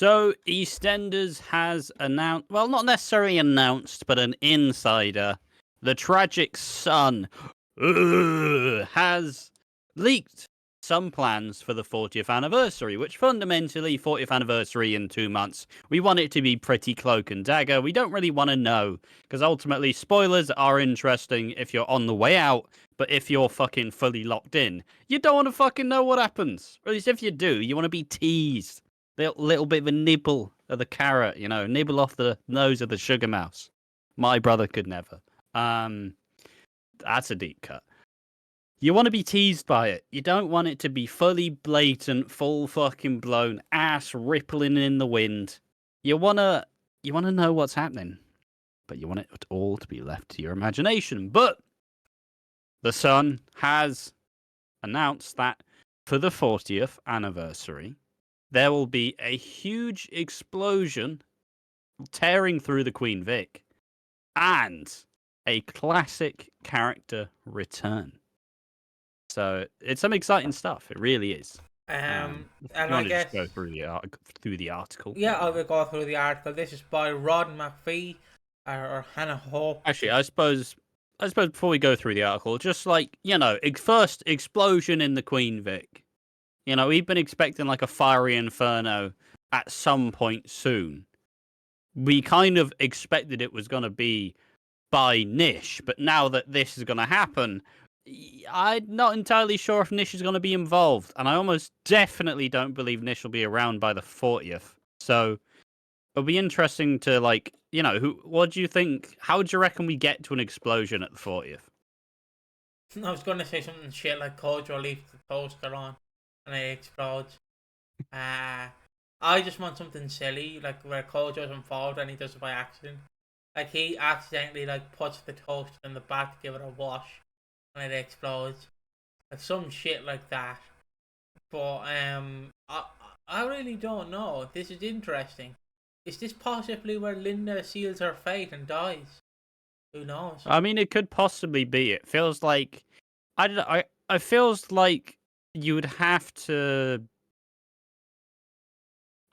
So EastEnders has announced, well, not necessarily announced, but an insider, the tragic son, has leaked some plans for the 40th anniversary, which fundamentally, 40th anniversary in 2 months, we want it to be pretty cloak and dagger. We don't really want to know, because ultimately spoilers are interesting if you're on the way out, but if you're fucking fully locked in, you don't want to fucking know what happens. Or at least if you do, you want to be teased. Little bit of a nibble of the carrot, nibble off the nose of the sugar mouse. My brother could never. That's a deep cut. You want to be teased by it. You don't want it to be fully blatant, full fucking blown, ass rippling in the wind. You wanna know what's happening, but you want it all to be left to your imagination. But the Sun has announced that for the 40th anniversary, there will be a huge explosion tearing through the Queen Vic and a classic character return. So it's some exciting stuff. It really is. And I guess just go through the article. Yeah, I will go through the article. This is by Rod McPhee or Hannah Hope. Actually, I suppose before we go through the article, just like first explosion in the Queen Vic. We've been expecting like a fiery inferno at some point soon. We kind of expected it was going to be by Nish, but now that this is going to happen, I'm not entirely sure if Nish is going to be involved, and I almost definitely don't believe Nish will be around by the 40th. So it'll be interesting to what do you think? How do you reckon we get to an explosion at the 40th? I was going to say something shit like Kojo leaves the toaster on and it explodes. I just want something silly, like where Kojo's involved and he does it by accident. Like he accidentally puts the toaster in the back to give it a wash and it explodes. Like some shit like that. But I really don't know. This is interesting. Is this possibly where Linda seals her fate and dies? Who knows? I mean, it could possibly be. It feels like I feels like you would have to.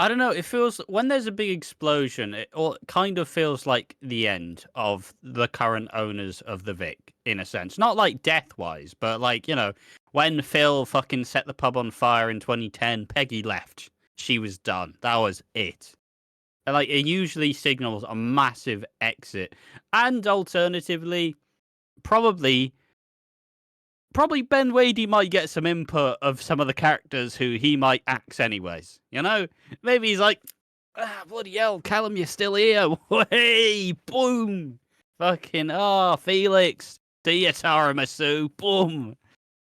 I don't know. It feels when there's a big explosion, it kind of feels like the end of the current owners of the Vic, in a sense. Not like death-wise, but when Phil fucking set the pub on fire in 2010, Peggy left. She was done. That was it. And, it usually signals a massive exit, and alternatively, probably Ben Wadey might get some input of some of the characters who he might axe anyways. Maybe he's like, bloody hell, Callum, you're still here. Hey, boom. Fucking, Felix, see you, Taramasu, boom.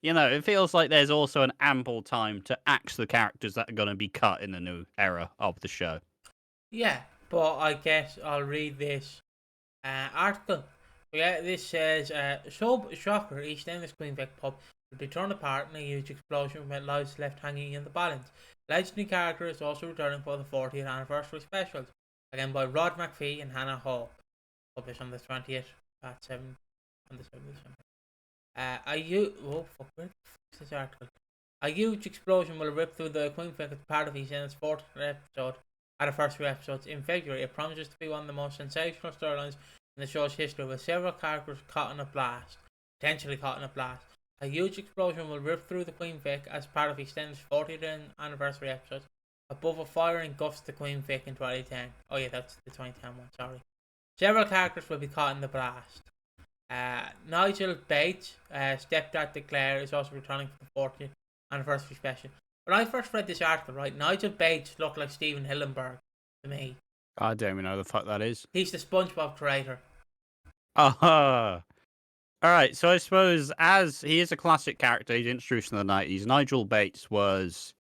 It feels like there's also an ample time to axe the characters that are going to be cut in the new era of the show. Yeah, but I guess I'll read this article. Yeah, this says, shocker, EastEnders Queen Vic pub will be torn apart in a huge explosion with lives left hanging in the balance. Legendary character is also returning for the 40th anniversary specials, again by Rod McPhee and Hannah Hope. Published on the 20th at 7 on the 7th. This article. A huge explosion will rip through the Queen Vic as part of EastEnders 40th anniversary episodes in February. It promises to be one of the most sensational storylines in the show's history, with several characters potentially caught in a blast. A huge explosion will rip through the Queen Vic as part of EastEnders 40th anniversary episodes. Above a fire engulfs the Queen Vic in 2010. Oh yeah, that's the 2010 one, sorry. Several characters will be caught in the blast. Nigel Bates, stepdad to Claire, is also returning for the 40th anniversary special. When I first read this article, right, Nigel Bates looked like Stephen Hillenburg to me. I don't even know the fuck that is. He's the SpongeBob creator. Alright, so I suppose as he is a classic character, he's introduced in the 90s, Nigel Bates was,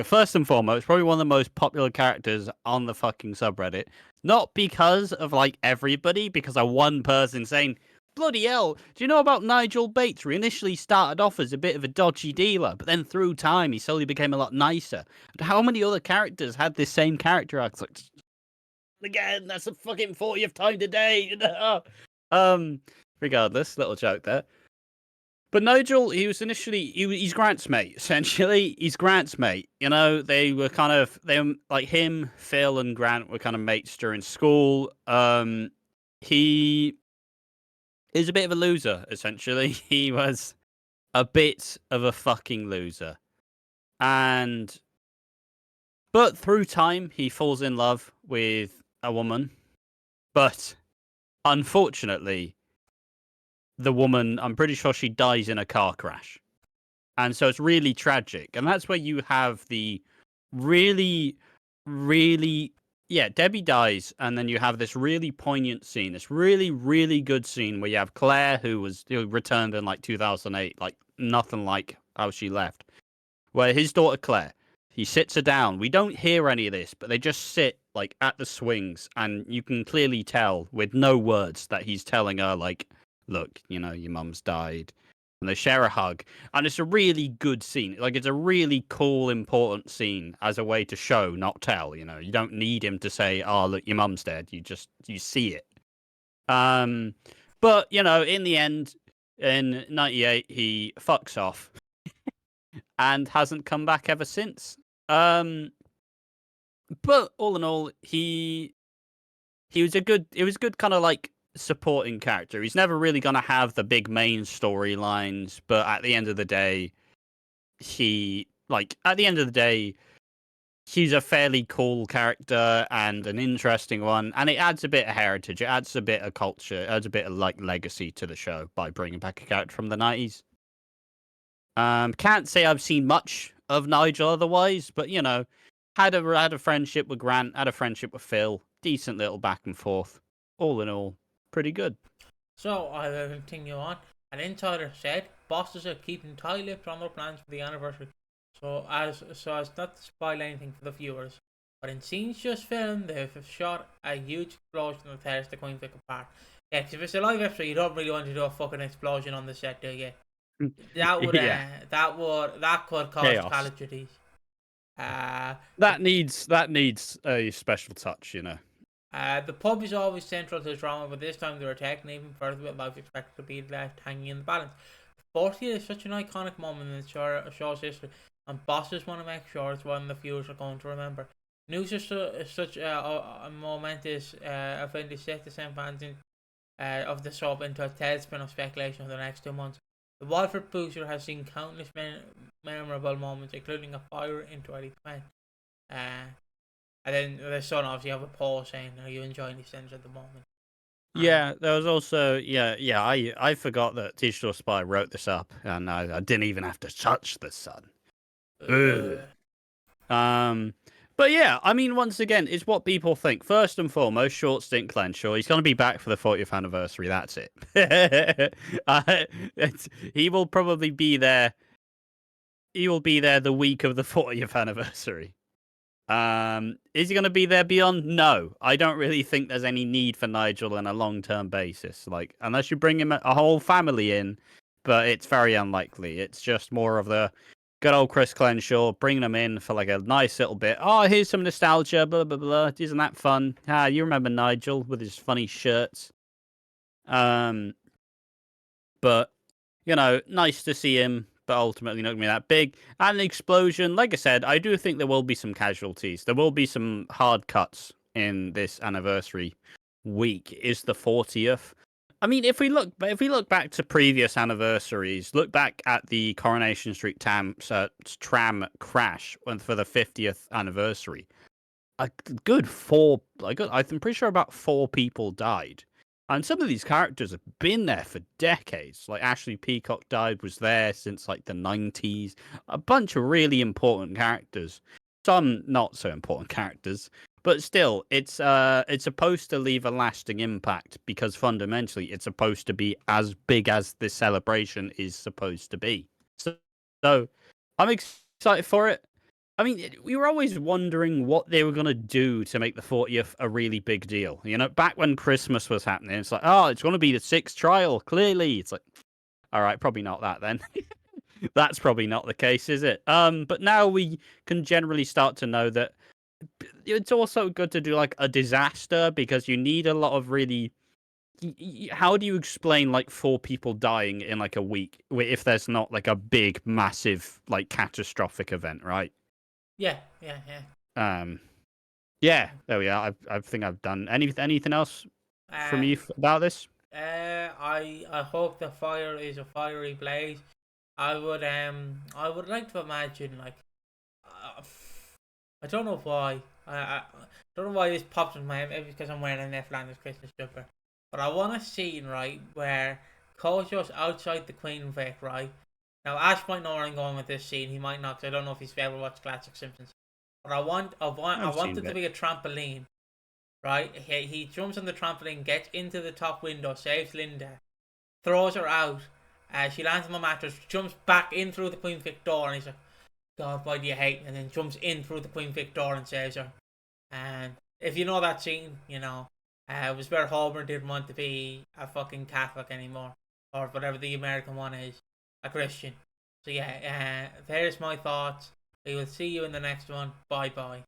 first and foremost, probably one of the most popular characters on the fucking subreddit. Not because of, everybody, because of one person saying, bloody hell, do you know about Nigel Bates? He initially started off as a bit of a dodgy dealer, but then through time, he slowly became a lot nicer. But how many other characters had this same character arc? Again, that's the fucking 40th time today. Regardless, little joke there. But Nigel, he was initially he's Grant's mate. Essentially, he's Grant's mate. You know, they were like him, Phil, and Grant were kind of mates during school. He is a bit of a loser. Essentially, he was a bit of a fucking loser, but through time, he falls in love with a woman. But unfortunately, the woman, I'm pretty sure she dies in a car crash. And so it's really tragic. And that's where you have the really, really, yeah, Debbie dies. And then you have this really poignant scene, this really, really good scene where you have Claire, who returned in like 2008, like nothing like how she left, where his daughter Claire, he sits her down. We don't hear any of this, but they just sit like at the swings, and you can clearly tell with no words that he's telling her, like, look, you know, your mum's died. And they share a hug. And it's a really good scene. Like, it's a really cool, important scene as a way to show, not tell. You know, you don't need him to say, oh, look, your mum's dead. You see it. But, you know, in the end, in 98, he fucks off and hasn't come back ever since. But all in all, it was a good kind of like supporting character. He's never really going to have the big main storylines, but at the end of the day, he's a fairly cool character and an interesting one, and it adds a bit of heritage, it adds a bit of culture, it adds a bit of like legacy to the show by bringing back a character from the 90s. Can't say I've seen much of Nigel otherwise, but you know, had a friendship with Grant, had a friendship with Phil, decent little back and forth. All in all, pretty good. So I will continue on. An insider said bosses are keeping tight-lipped on their plans for the anniversary, so as not to spoil anything for the viewers. But in scenes just filmed, they've shot a huge explosion that tears the Queen Vic apart. Yeah, 'cause if it's a live episode, you don't really want to do a fucking explosion on the set, do you? That would that could cause Chaos. casualties. That needs a special touch, you know. The pub is always central to the drama, but this time they're taken even further with life expected to be left hanging in the balance. 40th is such an iconic moment in the show's history, and bosses want to make sure it's one the viewers are going to remember. News is such a momentous event is set to send fans of the soap into a tailspin of speculation for the next 2 months. The Walford booster has seen countless memorable moments, including a fire in 2020. And then the son obviously have a poll saying, "Are you enjoying EastEnders at the moment?" Yeah, there was also I forgot that Digital Spy wrote this up, and I didn't even have to touch the sun. But yeah, I mean, once again, it's what people think. First and foremost, Short Stint Clenshaw. He's going to be back for the 40th anniversary. That's it. He will probably be there. He will be there the week of the 40th anniversary. Is he going to be there beyond? No, I don't really think there's any need for Nigel on a long-term basis. Like, unless you bring him a whole family in, but it's very unlikely. It's just more of the good old Chris Clenshaw, bringing them in for like a nice little bit. Oh, here's some nostalgia, blah, blah, blah. Isn't that fun? You remember Nigel with his funny shirts. But, you know, nice to see him, but ultimately not going to be that big. And the explosion, like I said, I do think there will be some casualties. There will be some hard cuts in this anniversary week. Is the 40th. I mean, if we look back to previous anniversaries, look back at the Coronation Street tram crash for the 50th anniversary. I'm pretty sure about 4 people died, and some of these characters have been there for decades. Like Ashley Peacock was there since like the 90s. A bunch of really important characters, some not so important characters. But still, it's supposed to leave a lasting impact because fundamentally it's supposed to be as big as this celebration is supposed to be. So I'm excited for it. I mean, we were always wondering what they were going to do to make the 40th a really big deal. You know, back when Christmas was happening, it's like, oh, it's going to be the 6th trial. Clearly, it's like, all right, probably not that then. That's probably not the case, is it? But now we can generally start to know that it's also good to do like a disaster because you need a lot of really how do you explain like 4 people dying in like a week if there's not like a big, massive, like catastrophic event, right? Yeah. Um, yeah, there we are. I think I've done anything else from Uh, you about this. I hope the fire is a fiery blaze. I would like to imagine like, uh, I don't know why. I don't know why this popped in my head. Maybe because I'm wearing a Neflanders Christmas jumper. But I want a scene, right, where Kojo's outside the Queen Vic, right? Now, Ash might know where I'm going with this scene. He might not, because I don't know if he's ever watched Classic Simpsons. But I I've want seen it to it. be a trampoline, right? He jumps on the trampoline, gets into the top window, saves Linda, throws her out. She lands on the mattress, jumps back in through the Queen Vic door, and he's like, God, why do you hate me? And then jumps in through the Queen Vic door and saves her. And if you know that scene, you know, it was where Homer didn't want to be a fucking Catholic anymore, or whatever the American one is, a Christian. So yeah, there's my thoughts. We will see you in the next one. Bye bye.